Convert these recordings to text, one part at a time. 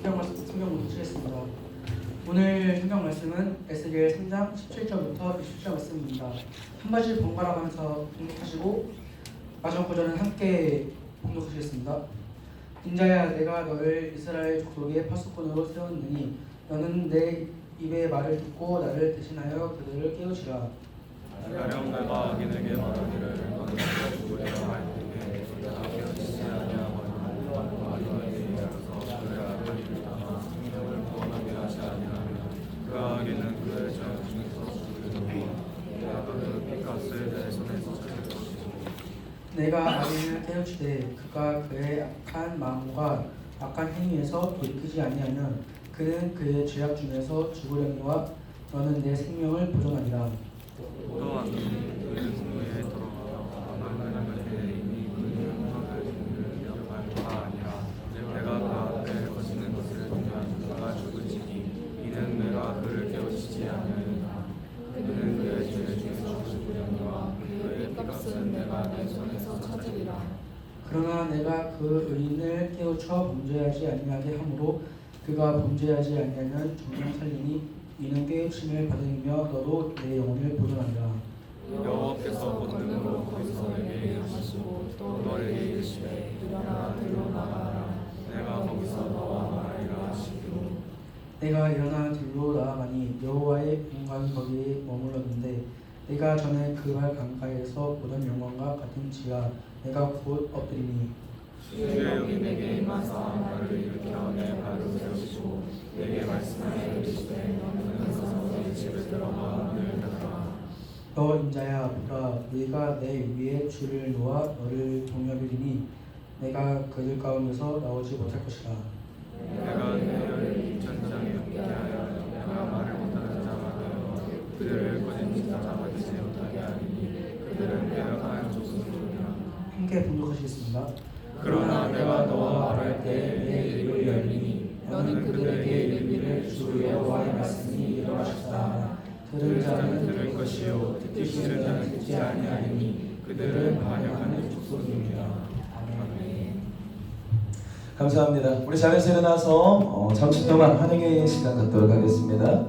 성경 공부하겠습니다. 오늘 성경 말씀은 에스겔 3장 17절부터 20절 말씀입니다. 한 번씩 번갈아 가면서 봉독하시고 마지막 구절은 함께 봉독하시겠습니다. 인자야, 내가 너를 이스라엘 족속의 파수꾼으로 세웠느니 너는 내 입의 말을 듣고 나를 대신하여 그들을 깨우치라. 가령 내가 악인에게 말하기를 너는 내가 죽으리라 할 때에 그가 깨어지지 아니하거나 악인에게 이르러서 그의 악을 당하 생명을 구원하게 하지 아니하면 그 악인은 그의 죄 중에서 죽으리니 내가 그 핏값을 내 손에서 찾을 것이고 내가 악인을 깨우치되 그가 그의 악한 마음과 악한 행위에서 돌이키지 아니하면 그는 그의 죄악 중에서 죽으려니와 너는 내 생명을 보존하리라. 또한 그의 승리에 들어가서 너는 그에게 이미 그의 행악을 정리할 바 아니라 내가 그 앞에 거시는 것을 보면 그가 죽을지니 이는 내가 그를 깨우치지 아니하리라. 그는 그의 죄 중에서 죽으려니와 그의 핏값은 내가 내 손에서 찾으리라. 그러나 내가 그 의인을 깨우쳐 범죄하지 아니하게 하므로 그가 범죄하지 아니하면 정령 살리니 이는 깨우침을 받으며 너도 내 영혼을 보존하리라. 여호와께서 본능으로 거기서 내게 이르시고 또 너에게 이르시되 일어나 들로 나가라. 내가 거기서 너와 말하리라 하시기로 내가 일어나 들로 나아가니 여호와의 영광이 거기에 머물렀는데 내가 전에 그 발 강가에서 보던 영광과 같은지라. 내가 곧 엎드리니 주의 영이 내게 임하사 나를 일으켜 내 발을 세우시고 내게 말씀하여 이르시되 너는 가서 너희 집에 들어가 문을 닫아라. 너 인자야, 보라, 네가 내 위에 줄을 놓아 너를 동여비리니 내가 그들 가운데서 나오지 못할 것이라. 내가 내 전장에 있게 하여 내가 말을 못하는 자가 되어 그들을 거짓짓자 잡아주지 못하게 하리니 그들은 빼앗아야 족속이라. 함께 봉독하시겠습니다. 그러나 내가 너와 말할 때 내 입을 열리니 너는 그들에게 이르기를 주 여호와의 말씀이 일어나셨다. 들을 자는 들을 것이요 듣기 싫은 자는 듣지 아니하리니 그들은 반역하는 족속입니다. 아멘. 감사합니다. 우리 자리에서 일어나서 잠시 동안 환영의 시간 갖도록 하겠습니다.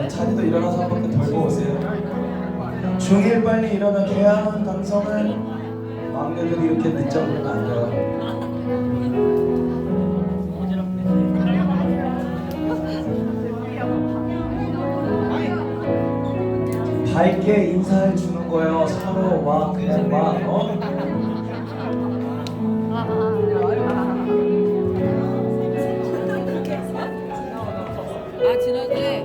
찬이도 일어나서 한 바퀴 돌고 오세요. 중일 빨리 일어나 개항 감성을 막내들이 이렇게 늦잠 부르면 안 돼요. 밝게 인사해 주는 거예요. 서로 와 그냥 와. 지난주에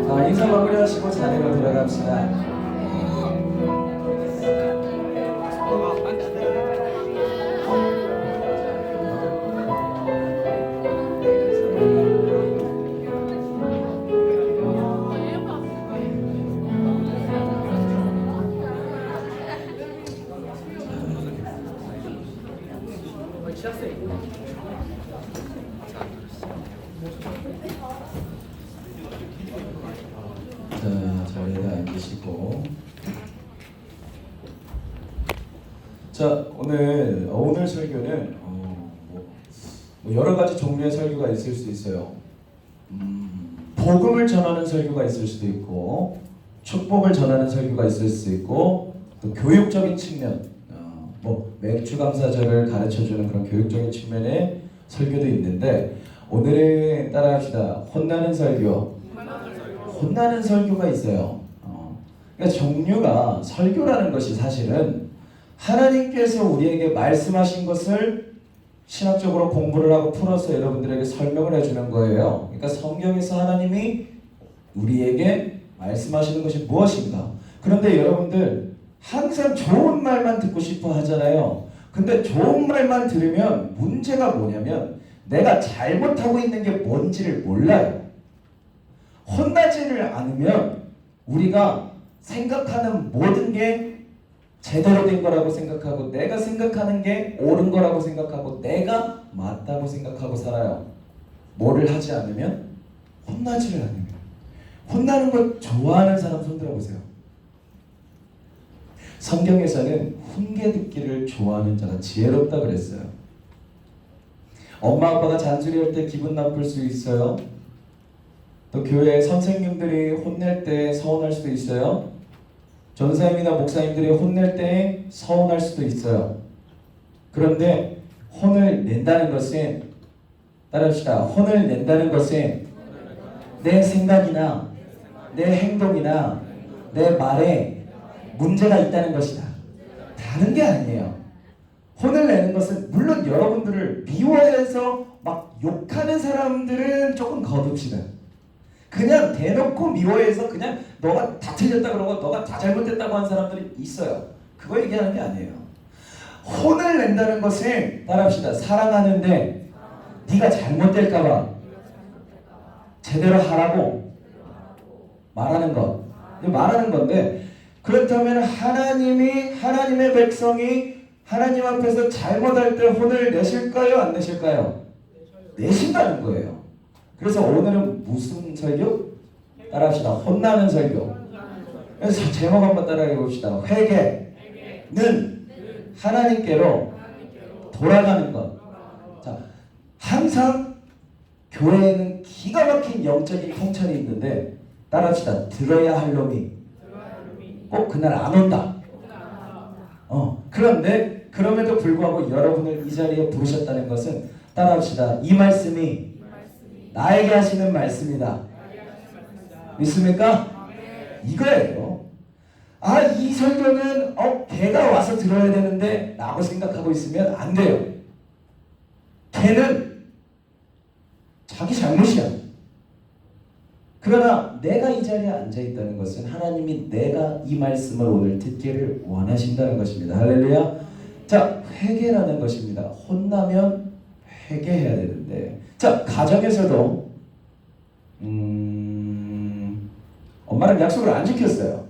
자, 인사 마무리하시고 자리로 들어갑시다. 자, 자리에 앉으시고. 자, 오늘 설교는 뭐 여러 가지 종류의 설교가 있을 수 있어요. 복음을 전하는 설교가 있을 수도 있고, 축복을 전하는 설교가 있을 수 있고, 또 교육적인 측면, 뭐 맥주 감사절을 가르쳐주는 그런 교육적인 측면의 설교도 있는데, 오늘은 따라합시다. 혼나는 설교. 혼나는 설교가 있어요. 그러니까 종류가, 설교라는 것이 사실은 하나님께서 우리에게 말씀하신 것을 신학적으로 공부를 하고 풀어서 여러분들에게 설명을 해주는 거예요. 그러니까 성경에서 하나님이 우리에게 말씀하시는 것이 무엇인가. 그런데 여러분들 항상 좋은 말만 듣고 싶어 하잖아요. 근데 좋은 말만 들으면 문제가 뭐냐면 내가 잘못하고 있는 게 뭔지를 몰라요. 혼나지를 않으면 우리가 생각하는 모든 게 제대로 된 거라고 생각하고, 내가 생각하는 게 옳은 거라고 생각하고, 내가 맞다고 생각하고 살아요. 뭐를 하지 않으면? 혼나지를 않으면. 혼나는 걸 좋아하는 사람 손 들어보세요. 성경에서는 훈계 듣기를 좋아하는 자가 지혜롭다 그랬어요. 엄마 아빠가 잔소리할 때 기분 나쁠 수 있어요. 또 교회 선생님들이 혼낼 때 서운할 수도 있어요. 전사님이나 목사님들이 혼낼 때 서운할 수도 있어요. 그런데 혼을 낸다는 것은, 따라합시다. 혼을 낸다는 것은 내 생각이나 내 행동이나 내 말에 문제가 있다는 것이다. 다른 게 아니에요. 혼을 내는 것은, 물론 여러분들을 미워해서 막 욕하는 사람들은 조금 거둡시다. 그냥 대놓고 미워해서 그냥 너가 다 틀렸다 그러고 너가 다 잘못됐다고 하는 사람들이 있어요. 그거 얘기하는 게 아니에요. 혼을 낸다는 것은, 따라합시다. 사랑하는데 네가 잘못될까봐 제대로 하라고 말하는 것. 말하는 건데, 그렇다면 하나님의 백성이 하나님 앞에서 잘못할 때 혼을 내실까요? 안 내실까요? 내신다는 거예요. 그래서 오늘은 무슨 설교? 따라합시다. 혼나는 설교. 그래서 제목 한번 따라해 봅시다. 회개는 하나님께로 돌아가는 것. 자, 항상 교회에는 기가 막힌 영적인 통찰이 있는데, 따라합시다. 들어야 할 놈이 꼭 그날 안 온다. 그런데 그럼에도 불구하고 여러분을 이 자리에 부르셨다는 것은, 따라합시다. 이 말씀이 나에게 하시는 말씀이다. 믿습니까? 이거예요. 아, 이 설교는 걔가 와서 들어야 되는데 라고 생각하고 있으면 안 돼요. 걔는 자기 잘못이야. 그러나 내가 이 자리에 앉아있다는 것은 하나님이 내가 이 말씀을 오늘 듣기를 원하신다는 것입니다. 할렐루야. 자, 회개라는 것입니다. 혼나면 회개해야 되는데, 자, 가정에서도 엄마랑 약속을 안 지켰어요.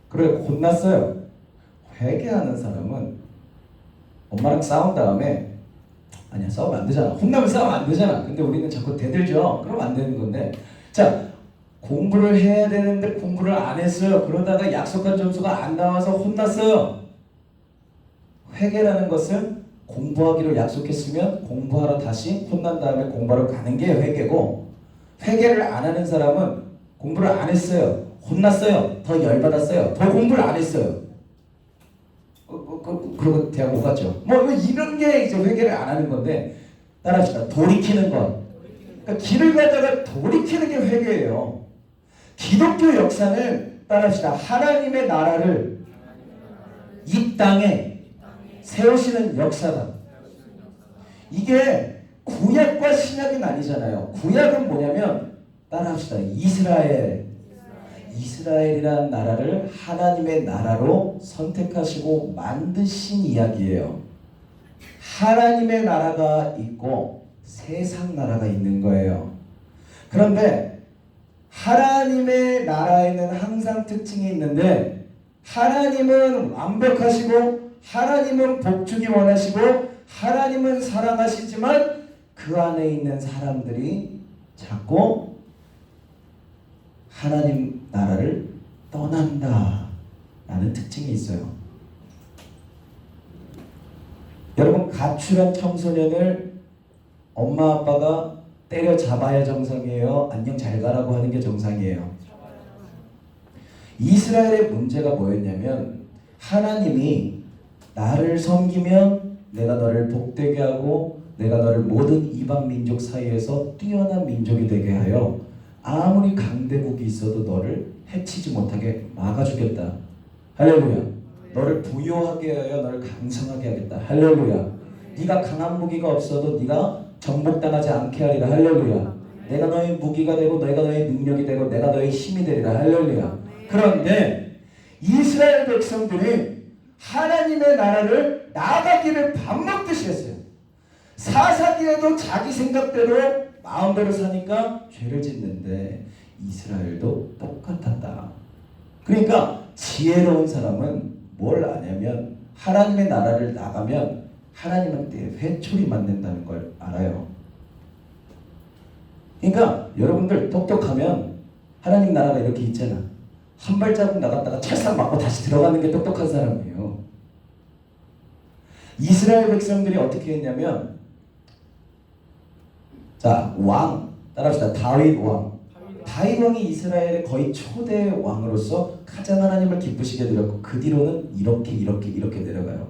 그래 혼났어요. 회개하는 사람은 엄마랑 싸운 다음에, 아니야 싸우면 안 되잖아. 혼나면 싸우면 안 되잖아. 근데 우리는 자꾸 대들죠. 그럼 안 되는 건데, 자, 공부를 해야 되는데 공부를 안 했어요. 그러다가 약속한 점수가 안 나와서 혼났어요. 회개라는 것은 공부하기로 약속했으면 공부하러 다시 혼난 다음에 공부하러 가는 게 회개고, 회개를 안 하는 사람은 공부를 안 했어요. 혼났어요. 더 열받았어요. 더 공부를 안 했어요. 그러고 대학 못 갔죠. 뭐 이런 게 이제 회개를 안 하는 건데, 따라합시다. 돌이키는 것. 그러니까 길을 가다가 돌이키는 게 회개예요. 기독교 역사는, 따라합시다. 하나님의 나라를 이 땅에 세우시는 역사다. 이게 구약과 신약은 아니잖아요. 구약은 뭐냐면, 따라합시다. 이스라엘이라는 나라를 하나님의 나라로 선택하시고 만드신 이야기예요. 하나님의 나라가 있고 세상 나라가 있는 거예요. 그런데 하나님의 나라에는 항상 특징이 있는데, 하나님은 완벽하시고 하나님은 복주기 원하시고 하나님은 사랑하시지만 그 안에 있는 사람들이 자꾸 하나님 나라를 떠난다 라는 특징이 있어요. 여러분, 가출한 청소년을 엄마 아빠가 때려잡아야 정상이에요? 안녕 잘 가라고 하는 게 정상이에요? 이스라엘의 문제가 뭐였냐면 하나님이 나를 섬기면 내가 너를 복되게 하고 내가 너를 모든 이방 민족 사이에서 뛰어난 민족이 되게 하여 아무리 강대국이 있어도 너를 해치지 못하게 막아주겠다. 할렐루야. 너를 부요하게 하여 너를 강성하게 하겠다. 할렐루야. 네가 강한 무기가 없어도 네가 정복당하지 않게 하리라. 할렐루야. 내가 너의 무기가 되고 내가 너의 능력이 되고 내가 너의 힘이 되리라. 할렐루야. 그런데 이스라엘 백성들이 하나님의 나라를 나아가기를 밥 먹듯이 했어요. 사사기에도 자기 생각대로 마음대로 사니까 죄를 짓는데 이스라엘도 똑같았다. 그러니까 지혜로운 사람은 뭘 아냐면 하나님의 나라를 나가면 하나님한테 회초리 맞는다는 걸 알아요. 그러니까 여러분들 똑똑하면 하나님 나라가 이렇게 있잖아. 한 발자국 나갔다가 찰싹 맞고 다시 들어가는 게 똑똑한 사람이에요. 이스라엘 백성들이 어떻게 했냐면 자, 왕 따라합시다. 다윗 왕. 다윗 왕이 이스라엘의 거의 초대 왕으로서 가장 하나님을 기쁘시게 드렸고 그 뒤로는 이렇게 내려가요.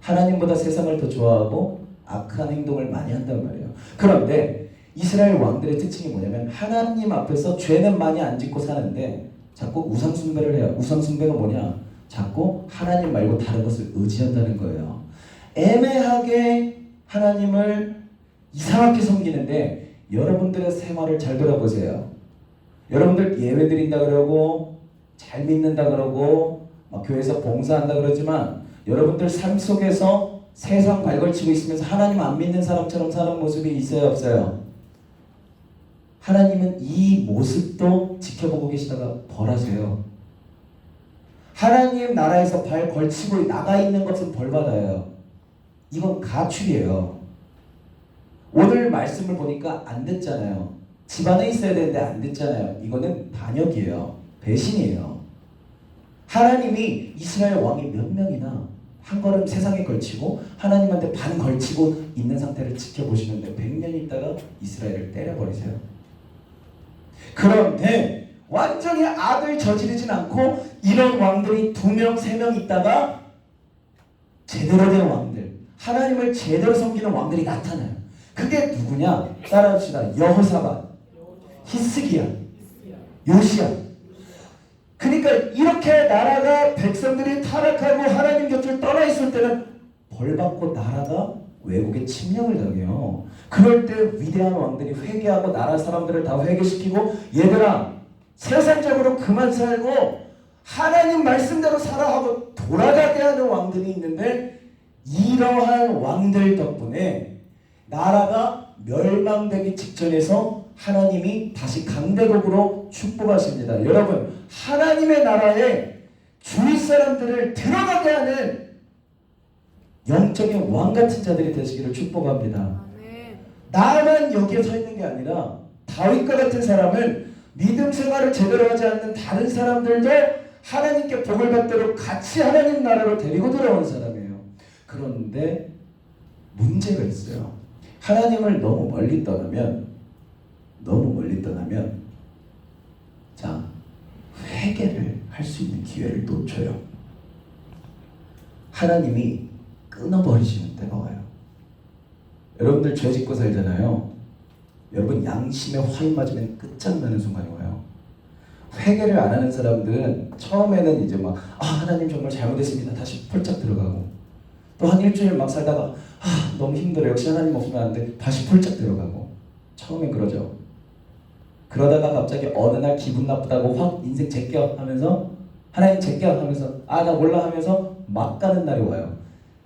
하나님보다 세상을 더 좋아하고 악한 행동을 많이 한단 말이에요. 그런데 이스라엘 왕들의 특징이 뭐냐면 하나님 앞에서 죄는 많이 안 짓고 사는데 자꾸 우상 숭배를 해요. 우상 숭배가 뭐냐? 자꾸 하나님 말고 다른 것을 의지한다는 거예요. 애매하게 하나님을 이상하게 섬기는데 여러분들의 생활을 잘 돌아보세요. 여러분들 예배 드린다 그러고 잘 믿는다 그러고 막 교회에서 봉사한다 그러지만 여러분들 삶 속에서 세상 발걸치고 있으면서 하나님 안 믿는 사람처럼 사는 모습이 있어요, 없어요? 하나님은 이 모습도 지켜보고 계시다가 벌하세요. 하나님 나라에서 발 걸치고 나가 있는 것은 벌받아요. 이건 가출이에요. 오늘 말씀을 보니까 안 듣잖아요. 집안에 있어야 되는데 안 듣잖아요. 이거는 반역이에요. 배신이에요. 하나님이 이스라엘 왕이 몇 명이나 한 걸음 세상에 걸치고 하나님한테 반 걸치고 있는 상태를 지켜보시는데 100년 있다가 이스라엘을 때려버리세요. 그런데 완전히 악을 저지르진 않고 이런 왕들이 2명, 3명 있다가 제대로 된 왕들, 하나님을 제대로 섬기는 왕들이 나타나요. 그게 누구냐? 따라합시다. 여호사밧, 히스기야, 요시야. 그러니까 이렇게 나라가 백성들이 타락하고 하나님 곁을 떠나 있을 때는 벌받고 나라가 외국에 침략을 당해요. 그럴 때 위대한 왕들이 회개하고 나라 사람들을 다 회개시키고 얘들아 세상적으로 그만 살고 하나님 말씀대로 살아 하고 돌아가게 하는 왕들이 있는데 이러한 왕들 덕분에 나라가 멸망되기 직전에서 하나님이 다시 강대국으로 축복하십니다. 여러분 하나님의 나라에 주위 사람들을 들어가게 하는 영적인 왕같은 자들이 되시기를 축복합니다. 나만 여기에 서 있는 게 아니라 다윗과 같은 사람은 믿음 생활을 제대로 하지 않는 다른 사람들도 하나님께 복을 받도록 같이 하나님 나라로 데리고 들어온 사람이에요. 그런데 문제가 있어요. 하나님을 너무 멀리 떠나면 자, 회개를 할 수 있는 기회를 놓쳐요. 하나님이 끊어버리시는 때가 와요. 여러분들 죄 짓고 살잖아요. 여러분 양심에 화인 맞으면 끝장나는 순간이 와요. 회개를 안 하는 사람들은 처음에는 이제 막 하나님 정말 잘못했습니다. 다시 폴짝 들어가고 또 한 일주일 막 살다가 너무 힘들어. 역시 하나님 없으면 안 돼. 다시 폴짝 들어가고 처음엔 그러죠. 그러다가 갑자기 어느 날 기분 나쁘다고 확 인생 제껴 하면서 하나님 제껴 하면서 나 몰라 하면서 막 가는 날이 와요.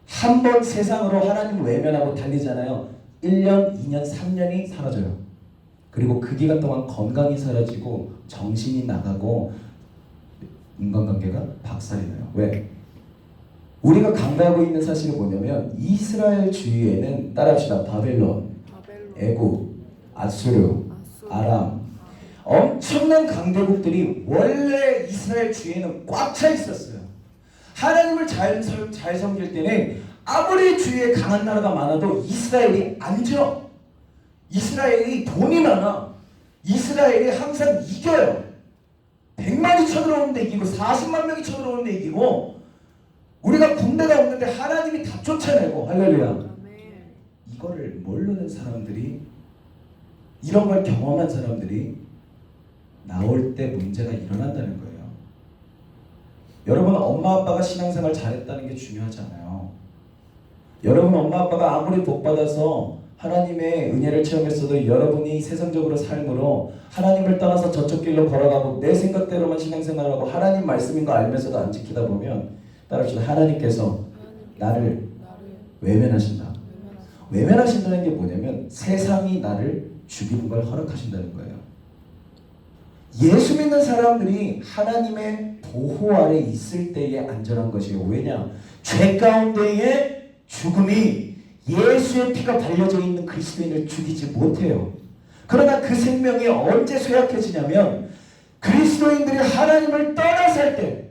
한 번 세상으로 하나님 외면하고 달리잖아요. 1년, 2년, 3년이 사라져요. 그리고 그 기간 동안 건강이 사라지고 정신이 나가고 인간관계가 박살이 나요. 왜? 우리가 강조하고 있는 사실이 뭐냐면 이스라엘 주위에는 따라합시다. 바벨론, 애굽, 아수르, 아람 엄청난 강대국들이 원래 이스라엘 주위에는 꽉 차 있었어요. 하나님을 잘 섬길 때는 아무리 주위에 강한 나라가 많아도 이스라엘이 안 져. 이스라엘이 돈이 많아. 이스라엘이 항상 이겨요. 100만이 쳐들어오는데 이기고 40만 명이 쳐들어오는데 이기고 우리가 군대가 없는데 하나님이 다 쫓아내고 할렐루야. 이거를 모르는 사람들이 이런 걸 경험한 사람들이 나올 때 문제가 일어난다는 거예요. 여러분 엄마 아빠가 신앙생활 잘했다는 게 중요하지 않아요. 여러분 엄마 아빠가 아무리 복 받아서 하나님의 은혜를 체험했어도 여러분이 세상적으로 삶으로 하나님을 떠나서 저쪽 길로 걸어가고 내 생각대로만 신앙생활하고 하나님 말씀인 거 알면서도 안 지키다 보면 따라서 하나님께서 나를 외면하신다. 외면하신다는 게 뭐냐면 세상이 나를 죽이는 걸 허락하신다는 거예요. 예수 믿는 사람들이 하나님의 보호 아래 있을 때에 안전한 것이에요. 왜냐? 죄 가운데의 죽음이 예수의 피가 발려져 있는 그리스도인을 죽이지 못해요. 그러나 그 생명이 언제 쇠약해지냐면 그리스도인들이 하나님을 떠나 살 때,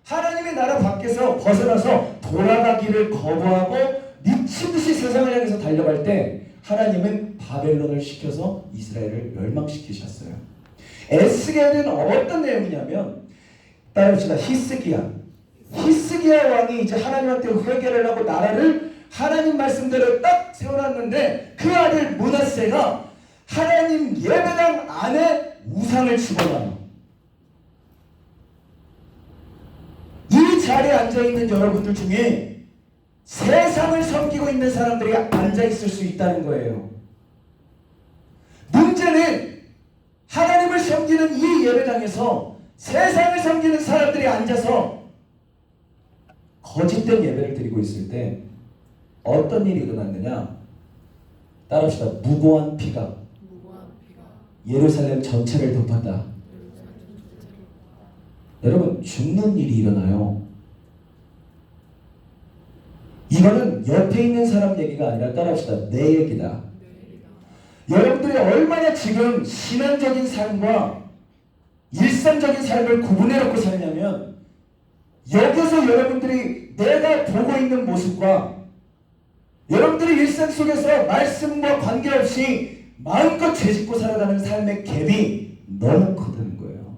하나님의 나라 밖에서 벗어나서 돌아가기를 거부하고 미친 듯이 세상을 향해서 달려갈 때 하나님은 바벨론을 시켜서 이스라엘을 멸망시키셨어요. 에스겔은 어떤 내용이냐면 따라합시다. 히스기야 왕이 이제 하나님한테 회개를 하고 나라를 하나님 말씀대로 딱 세워놨는데 그 아들 므낫세가 하나님 예배당 안에 우상을 집어넣어요. 이 자리에 앉아있는 여러분들 중에 세상을 섬기고 있는 사람들이 앉아있을 수 있다는 거예요. 문제는 하나님을 섬기는 이 예배당에서 세상을 섬기는 사람들이 앉아서 거짓된 예배를 드리고 있을 때 어떤 일이 일어났느냐? 따라합시다. 무고한 피가 예루살렘 전체를 덮었다. 여러분 죽는 일이 일어나요. 이거는 옆에 있는 사람 얘기가 아니라 따라합시다. 내 얘기다. 여러분들이 얼마나 지금 신앙적인 삶과 일상적인 삶을 구분해놓고 살냐면 여기서 여러분들이 내가 보고 있는 모습과 여러분들이 일상 속에서 말씀과 관계없이 마음껏 죄짓고 살아가는 삶의 갭이 너무 크다는 거예요.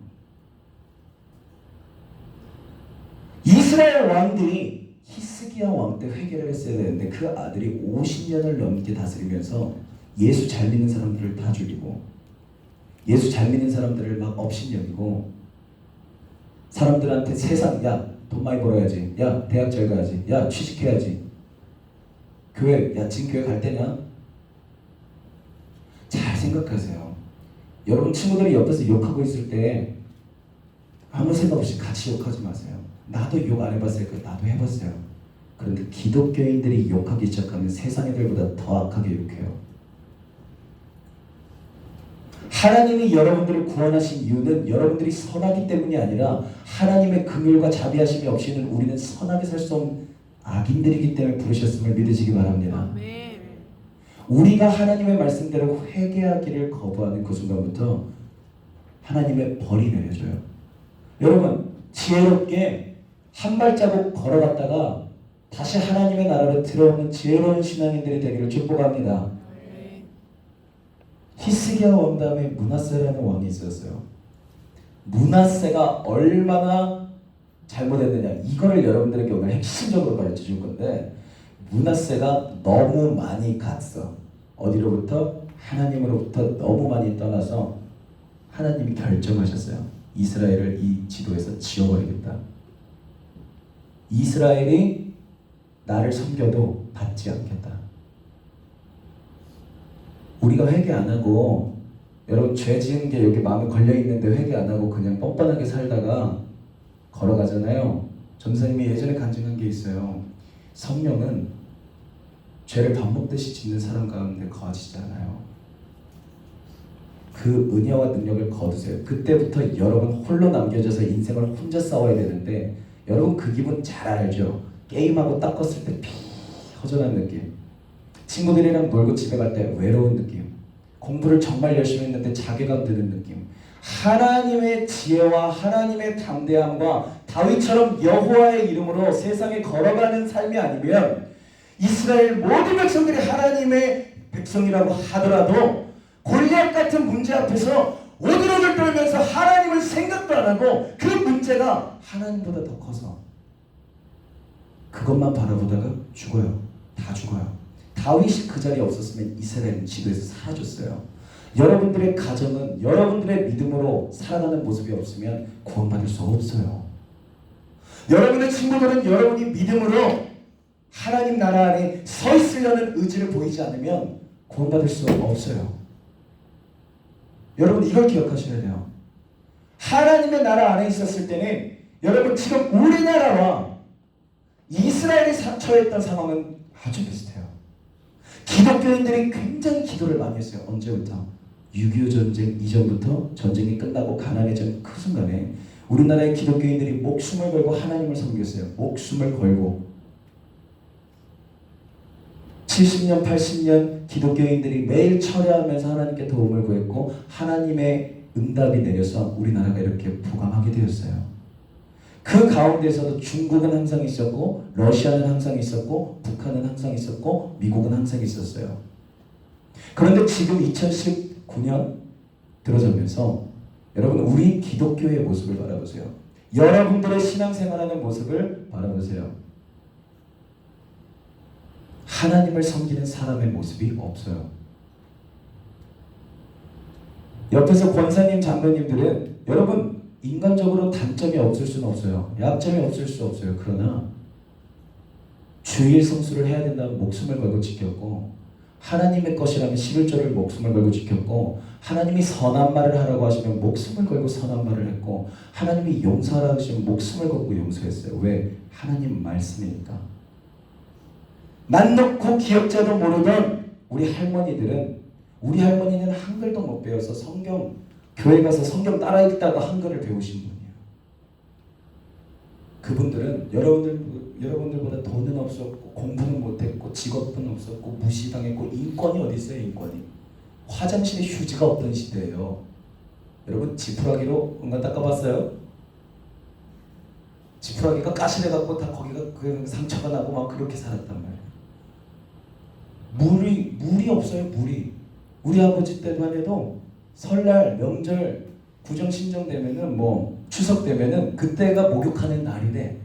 이스라엘 왕들이 히스기야 왕 때 회개를 했어야 되는데 그 아들이 50년을 넘게 다스리면서 예수 잘 믿는 사람들을 다 죽이고 예수 잘 믿는 사람들을 막 업신여기고 사람들한테 세상 야 돈 많이 벌어야지, 야 대학 잘 가야지, 야 취직해야지, 교회 야 지금 교회 갈 때냐? 잘 생각하세요. 여러분 친구들이 옆에서 욕하고 있을 때 아무 생각 없이 같이 욕하지 마세요. 나도 욕 안 해봤으니까 나도 해봤어요. 그런데 기독교인들이 욕하기 시작하면 세상 애들보다 더 악하게 욕해요. 하나님이 여러분들을 구원하신 이유는 여러분들이 선하기 때문이 아니라 하나님의 긍휼과 자비하심이 없이는 우리는 선하게 살 수 없는 악인들이기 때문에 부르셨음을 믿으시기 바랍니다. 아멘. 우리가 하나님의 말씀대로 회개하기를 거부하는 그 순간부터 하나님의 벌이 내려져요. 여러분 지혜롭게 한 발자국 걸어갔다가 다시 하나님의 나라로 들어오는 지혜로운 신앙인들이 되기를 축복합니다. 히스기야 왕 다음에 므낫세라는 왕이 있었어요. 므낫세가 얼마나 잘못했느냐 이거를 여러분들에게 오늘 핵심적으로 가르쳐 줄 건데 므낫세가 너무 많이 갔어. 어디로부터? 하나님으로부터 너무 많이 떠나서 하나님이 결정하셨어요. 이스라엘을 이 지도에서 지워버리겠다. 이스라엘이 나를 섬겨도 받지 않겠다. 우리가 회개 안 하고 여러분 죄 지은 게 여기 마음에 걸려 있는데 회개 안 하고 그냥 뻔뻔하게 살다가 걸어가잖아요. 전사님이 예전에 간증한 게 있어요. 성령은 죄를 밥 먹듯이 짓는 사람 가운데 거하시지 않아요. 그 은혜와 능력을 거두세요. 그때부터 여러분 홀로 남겨져서 인생을 혼자 싸워야 되는데 여러분 그 기분 잘 알죠? 게임하고 닦았을 때 피 허전한 느낌, 친구들이랑 놀고 집에 갈 때 외로운 느낌, 공부를 정말 열심히 했는데 자괴감 드는 느낌, 하나님의 지혜와 하나님의 담대함과 다윗처럼 여호와의 이름으로 세상에 걸어가는 삶이 아니면 이스라엘 모든 백성들이 하나님의 백성이라고 하더라도 골리앗 같은 문제 앞에서 오들오들 떨면서 하나님을 생각도 안 하고 그 문제가 하나님보다 더 커서 그것만 바라보다가 죽어요. 다 죽어요. 다윗이 그 자리에 없었으면 이스라엘은 지도에서 사라졌어요. 여러분들의 가정은 여러분들의 믿음으로 살아가는 모습이 없으면 구원받을 수 없어요. 여러분의 친구들은 여러분이 믿음으로 하나님 나라 안에 서 있으려는 의지를 보이지 않으면 구원받을 수 없어요. 여러분 이걸 기억하셔야 돼요. 하나님의 나라 안에 있었을 때는 여러분 지금 우리나라와 이스라엘이 처했던 상황은 아주 비슷해요. 기독교인들이 굉장히 기도를 많이 했어요. 언제부터? 6.25 전쟁 이전부터 전쟁이 끝나고 가난해진 그 순간에 우리나라의 기독교인들이 목숨을 걸고 하나님을 섬겼어요. 목숨을 걸고 70년 80년 기독교인들이 매일 철야하면서 하나님께 도움을 구했고 하나님의 응답이 내려서 우리나라가 이렇게 부강하게 되었어요. 그 가운데서도 중국은 항상 있었고 러시아는 항상 있었고 북한은 항상 있었고 미국은 항상 있었어요. 그런데 지금 2019년 들어서면서 여러분 우리 기독교의 모습을 바라보세요. 여러분들의 신앙생활하는 모습을 바라보세요. 하나님을 섬기는 사람의 모습이 없어요. 옆에서 권사님, 장로님들은 여러분 인간적으로 단점이 없을 수는 없어요. 약점이 없을 수 없어요. 그러나 주일 성수를 해야 된다는 목숨을 걸고 지켰고 하나님의 것이라면 11조를 목숨을 걸고 지켰고 하나님이 선한 말을 하라고 하시면 목숨을 걸고 선한 말을 했고 하나님이 용서하라고 하시면 목숨을 걸고 용서했어요. 왜? 하나님 말씀이니까. 맘 놓고 기억자도 모르던 우리 할머니는 한글도 못 배워서 교회 가서 성경 따라 읽다가 한글을 배우신 분이에요. 그분들은 여러분들보다 돈은 없었고 공부는 못했고 직업은 없었고 무시당했고 인권이 어디 있어요? 인권이. 화장실에 휴지가 없던 시대예요. 여러분 지푸라기로 응가 닦아봤어요? 지푸라기가 까실해갖고 다 거기가 그 상처가 나고 막 그렇게 살았단 말이에요. 물이 없어요. 물이. 우리 아버지 때만 해도 설날, 명절, 구정, 신정 되면은 추석 되면은 그때가 목욕하는 날이래.